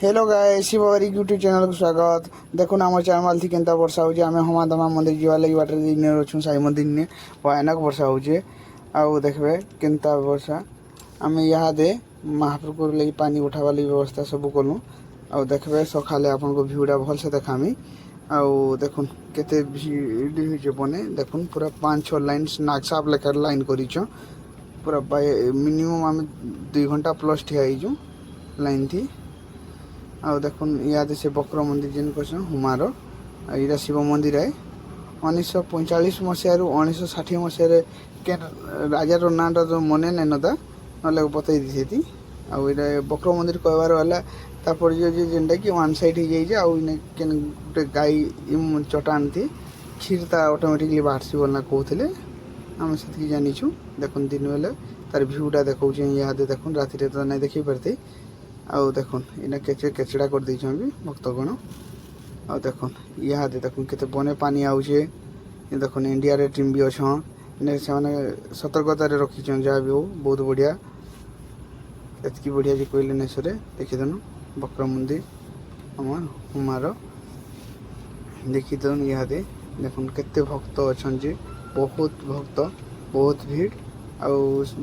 Hello guys Shivri YouTube channel को स्वागत। देखुन आम चारमाल थी केंता वर्षा होचे। आमे हमादमा मंदिर जीवा लगी बाटर दिन अच्छु साई मंदिर ने भयानक वर्षा होचे। आउ देखबे केंता वर्षा आमे यहाँ दे महाप्रभु लगी पानी उठावा लगी व्यवस्था सब कलु। आउ देखबे सखाले आपन को व्यूटा भल से देखामी। आउ देखुन केते भीड़ होचे बने। देखुन पूरा 5-6 लाइन नागसाप लेकर लाइन करिछो। पूरा मिनिमम आमे 2 घंटा प्लस ठिया हिजु लाइन थी। आउ देखुन इयादे से बक्र मंदिर जेन कस हुमार इरा शिव मंदिर है। 1945 मसीह 1960 मसीह के राजार नाटा जो मने नहीं नता ना बतई दी थी। आउ इरा बक्र मंदिर कहबार वाला तापर जो जेनटा कि वन साइड हो जाइए। आउ इने केन गुटे गाई चटान थी क्षीरता ऑटोमेटिकली बाहर बोलना कहते आम से जानीछु। देखुन दिन बेले तार भ्यूटा देखा इहादे देखुन राति तो नहीं देखी पारती। आउ देखुन इना केचड़ा कर दी भी भक्तगण। आउ देखुन इहादे देखुन केते बने पानी आउचे। देखुन इंडिया रे टीम भी अच्छा ने से माने सतर्कता रे रखी जहाँ भी हो बहुत बढ़िया। एतकी बढ़िया जी कहले नहीं सरे देखीदेनु बक्र मंदिर हमार हुमार देखीदेनु इहादे देखुन केते भक्त अच्छा बहुत भक्त बहुत भीड़। आउ